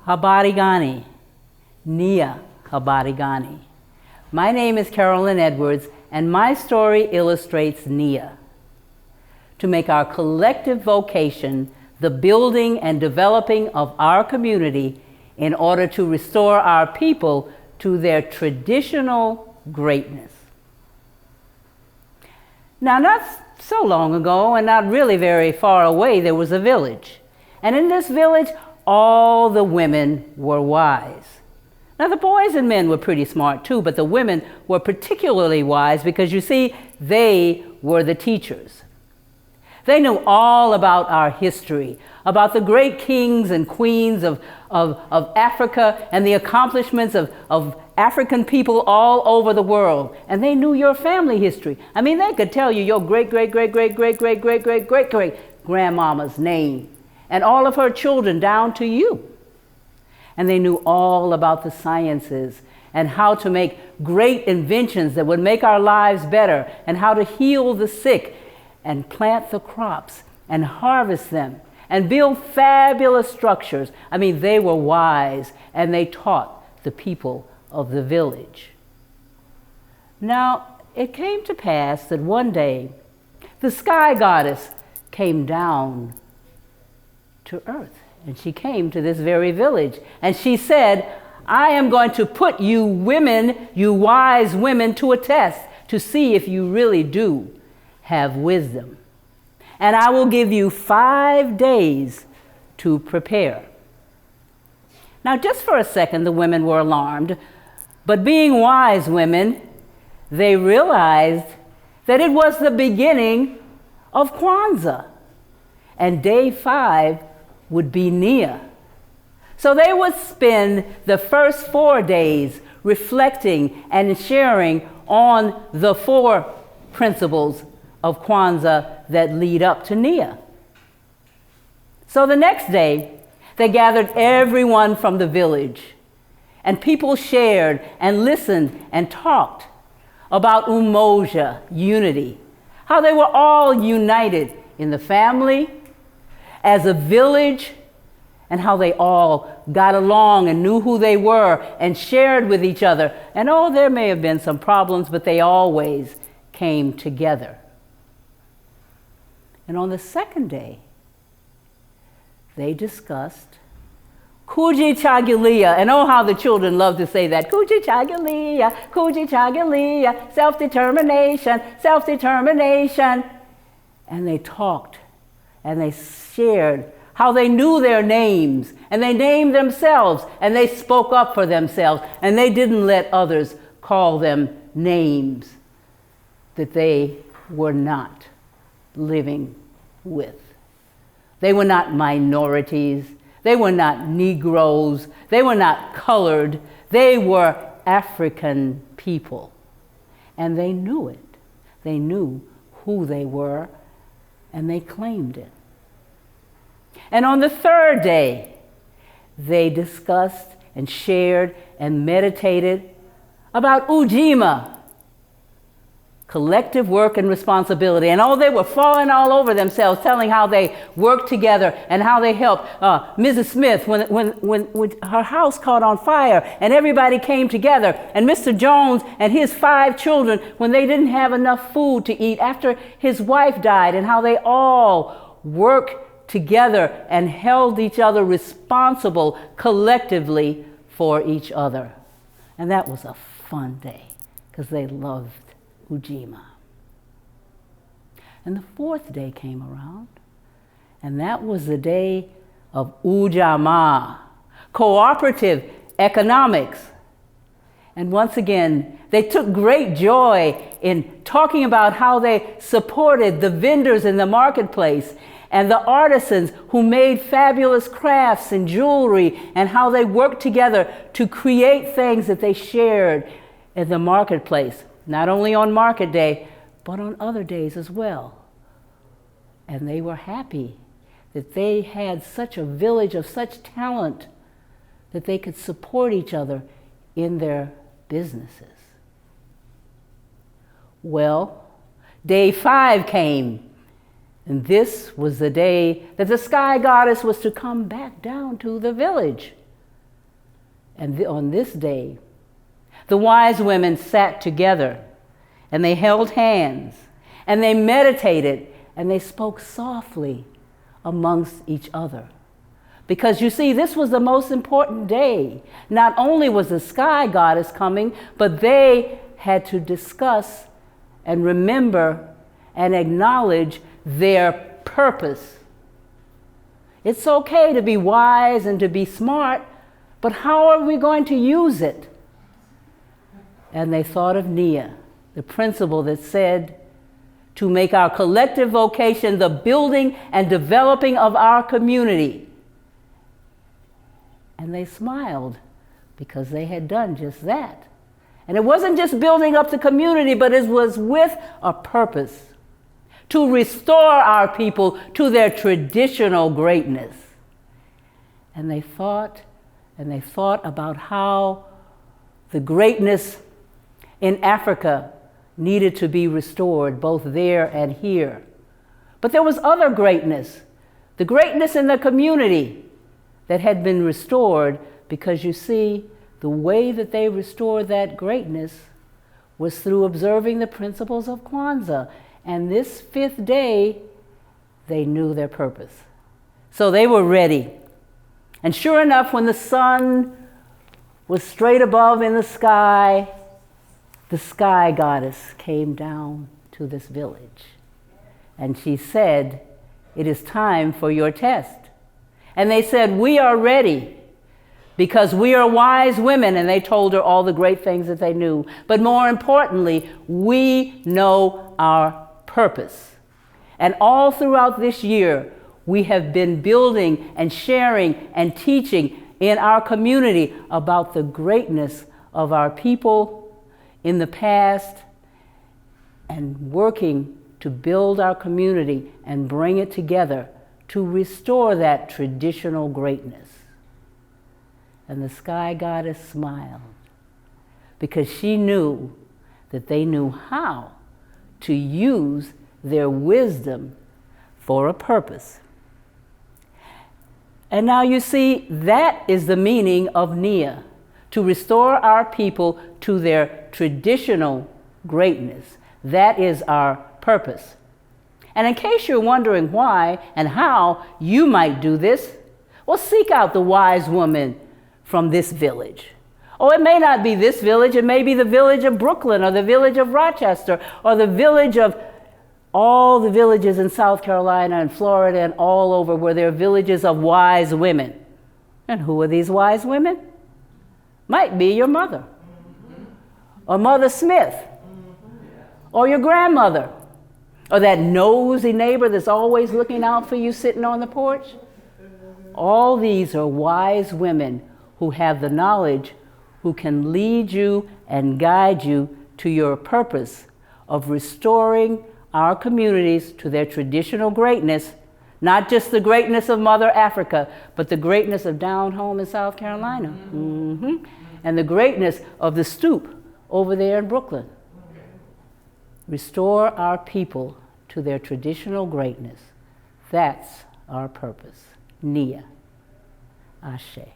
Habari gani, Nia habari gani. My name is Carolyn Edwards, and my story illustrates Nia. To make our collective vocation the building and developing of our community in order to restore our people to their traditional greatness. Now, not so long ago, and not really very far away, there was a village. And in this village, all the women were wise. Now, the boys and men were pretty smart too, but the women were particularly wise because, you see, they were the teachers. They knew all about our history, about the great kings and queens of Africa and the accomplishments of African people all over the world. And they knew your family history. I mean, they could tell you your great-great-great-great-great-great-great-great-grandmama's name and all of her children down to you. And they knew all about the sciences and how to make great inventions that would make our lives better, and how to heal the sick and plant the crops and harvest them and build fabulous structures. I mean, they were wise, and they taught the people of the village. Now, it came to pass that one day the sky goddess came down to earth, and she came to this very village, and she said, I am going to put you women, you wise women, to a test to see if you really do have wisdom. And I will give you 5 days to prepare. Now, just for a second, the women were alarmed, but being wise women, they realized that it was the beginning of Kwanzaa, and day 5 would be Nia. So they would spend the first 4 days reflecting and sharing on the 4 principles of Kwanzaa that lead up to Nia. So the next day, they gathered everyone from the village, and people shared and listened and talked about umoja, unity, how they were all united in the family, as a village, and how they all got along and knew who they were and shared with each other. And oh, there may have been some problems, but they always came together. And on the second day, they discussed kujichagulia. And oh, how the children love to say that. Kujichagulia, kujichagulia, self-determination, self-determination. And they talked and they shared how they knew their names, and they named themselves, and they spoke up for themselves, and they didn't let others call them names that they were not living with. They were not minorities. They were not Negroes. They were not colored. They were African people. And they knew it. They knew who they were, and they claimed it. And on the third day, they discussed and shared and meditated about Ujima, collective work and responsibility. And oh, they were falling all over themselves, telling how they worked together and how they helped Mrs. Smith when her house caught on fire and everybody came together. And Mr. Jones and his 5 children when they didn't have enough food to eat after his wife died, and how they all worked together and held each other responsible collectively for each other. And that was a fun day because they loved Ujima. And the 4th day came around, and that was the day of Ujamaa, cooperative economics. And once again, they took great joy in talking about how they supported the vendors in the marketplace and the artisans who made fabulous crafts and jewelry, and how they worked together to create things that they shared in the marketplace, not only on market day, but on other days as well. And they were happy that they had such a village of such talent that they could support each other in their businesses. Well, day 5 came. And this was the day that the sky goddess was to come back down to the village. And on this day, the wise women sat together, and they held hands, and they meditated, and they spoke softly amongst each other. Because you see, this was the most important day. Not only was the sky goddess coming, but they had to discuss and remember and acknowledge their purpose. It's okay to be wise and to be smart, but how are we going to use it? And they thought of Nia, the principle that said, to make our collective vocation the building and developing of our community. And they smiled because they had done just that. And it wasn't just building up the community, but it was with a purpose to restore our people to their traditional greatness. And they thought about how the greatness in Africa needed to be restored, both there and here. But there was other greatness, the greatness in the community that had been restored, because you see, the way that they restored that greatness was through observing the principles of Kwanzaa. And this 5th day, they knew their purpose. So they were ready. And sure enough, when the sun was straight above in the sky goddess came down to this village. And she said, "It is time for your test." And they said, "We are ready because we are wise women." And they told her all the great things that they knew. But more importantly, we know our purpose. And all throughout this year, we have been building and sharing and teaching in our community about the greatness of our people in the past, and working to build our community and bring it together to restore that traditional greatness. And the sky goddess smiled because she knew that they knew how to use their wisdom for a purpose. And now you see, that is the meaning of Nia, to restore our people to their traditional greatness. That is our purpose. And in case you're wondering why and how you might do this, well, seek out the wise woman from this village. Oh, it may not be this village, it may be the village of Brooklyn or the village of Rochester or the village of all the villages in South Carolina and Florida and all over where there are villages of wise women. And who are these wise women? Might be your mother, or Mother Smith, or your grandmother, or that nosy neighbor that's always looking out for you sitting on the porch. All these are wise women who have the knowledge, who can lead you and guide you to your purpose of restoring our communities to their traditional greatness, not just the greatness of Mother Africa, but the greatness of down home in South Carolina. And the greatness of the stoop over there in Brooklyn. Restore our people to their traditional greatness. That's our purpose. Nia. Ashe.